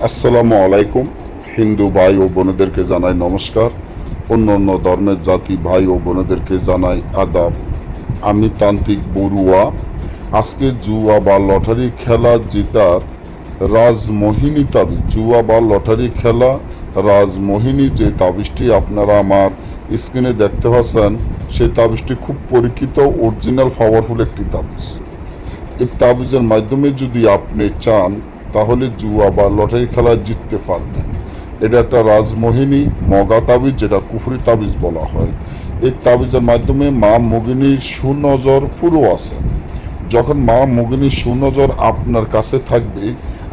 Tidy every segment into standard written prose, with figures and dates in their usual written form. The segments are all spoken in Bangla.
আসসালামু আলাইকুম। হিন্দু ভাই ও বোনেদেরকে জানাই নমস্কার। অন্য অন্য ধর্মের জাতি ভাই ও বোনেদেরকে জানাই আদাব। আমি তান্ত্রিক বড়ুয়া। আজকে জুয়া বা লটারি খেলা জেতার রাজমোহিনী তাবিজ, জুয়া বা লটারি খেলা রাজমোহিনী যে তাবিজটি আপনারা আমার স্ক্রিনে দেখতে পাচ্ছেন, সেই তাবিজটি খুব পরীক্ষিত, অরিজিনাল, পাওয়ারফুল একটি তাবিজ। এই তাবিজের মাধ্যমে যদি আপনি চান তাহলে জুয়া বা লটারি খেলা জিততে পারবেন। এটা একটা রাজমোহিনী মগা তাবিজ, যেটা কুফরি তাবিজ বলা হয়। এই তাবিজের মাধ্যমে মা মোগিনীর সুনজর পুরো আছে। যখন মা মোগিনীর সুনজর আপনার কাছে থাকবে,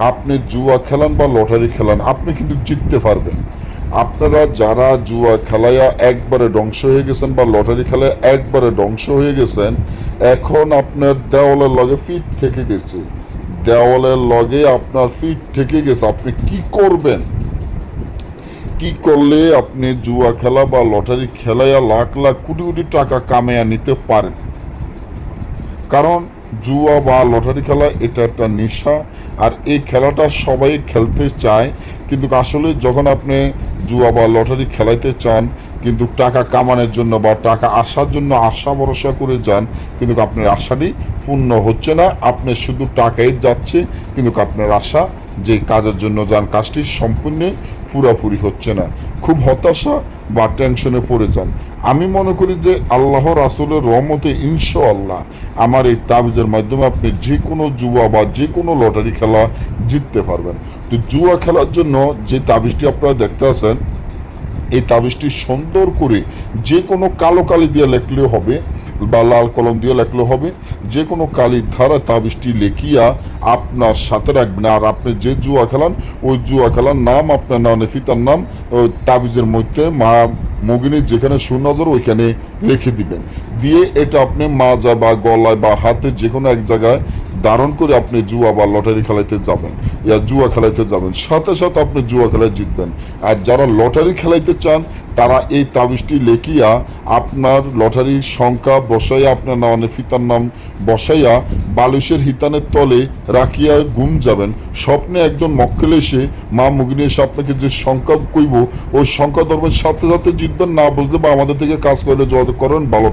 আপনি জুয়া খেলান বা লটারি খেলান, আপনি কিন্তু জিততে পারবেন। আপনারা যারা জুয়া খেলায়া একবারে ধ্বংস হয়ে গেছেন বা লটারি খেলায় একবারে ধ্বংস হয়ে গেছেন, এখন আপনার দেওয়ালের লগে ফিট থেকে গেছে, দেওয়ালের লগে আপনার ফিট থেকে গেছে, আপনি কি করবেন? কি করলে আপনি জুয়া খেলা বা লটারি খেলায়া লাখ লাখ কোটি কোটি টাকা কামাইয়া নিতে পারেন? কারণ জুয়া বা লটারি খেলা এটা একটা নেশা, আর এই খেলাটা সবাই খেলতে চায়। কিন্তু আসলে যখন আপনি জুয়া বা লটারি খেলাইতে চান, কিন্তু টাকা কামানোর জন্য বা টাকা আসার জন্য আশা ভরসা করে যান, কিন্তু আপনার আশাটি পূর্ণ হচ্ছে না। আপনি শুধু টাকাই যাচ্ছে, কিন্তু আপনার আশা যে কাজের জন্য যান, কাজটি সম্পূর্ণ পুরাপুরি হচ্ছে না। খুব হতাশা বা টেনশনে পড়ে যান। আমি মনে করি যে আল্লাহ রাসূলের রহমতে ইনশাআল্লাহ আমার এই তাবিজের মাধ্যমে আপনি যে কোনো জুয়া বা যে কোনো লটারি খেলা জিততে পারবেন। তো জুয়া খেলার জন্য যে তাবিজটি আপনারা দেখতে আছেন, এই তাবিজটি সুন্দর করে যে কোনো কালো কালি দিয়ে লেখলেও হবে বা লাল কলম দিয়ে লেখলেও হবে। যে কোনো কালির ধারা তাবিজটি লেখিয়া আপনার সাথে রাখবেন। আর আপনি যে জুয়া খেলান, ওই জুয়া খেলার নাম, আপনার নামে ফিতার নাম ওই তাবিজের মধ্যে মা মগিনীর যেখানে সুনজর ওইখানে লিখে দিবেন। দিয়ে এটা আপনি মাজা বা গলায় বা হাতে যে কোনো এক জায়গায় ধারণ করে আপনি জুয়া বা লটারি খেলাইতে যাবেন, জুয়া খেলাইতে যাবেন, সাথে সাথে আপনি জুয়া খেলায় জিতবেন। আর যারা লটারি খেলাইতে চান, তারা এই তাবিজটি লেখিয়া আপনার লটারির সংখ্যা বসাইয়া, আপনার নামে ফিতার নাম বসাইয়া বালিশের হিতানের তলে রাখিয়া ঘুম যাবেন। স্বপ্নে একজন মক্কেল এসে, মা মুগিনী এসে আপনাকে যে সংখ্যা কইব, ওই সংখ্যা ধরবেন, সাথে সাথে জিতবেন। না বুঝলে বা আমাদের থেকে কাজ করলে যোগাযোগ করেন। ভালো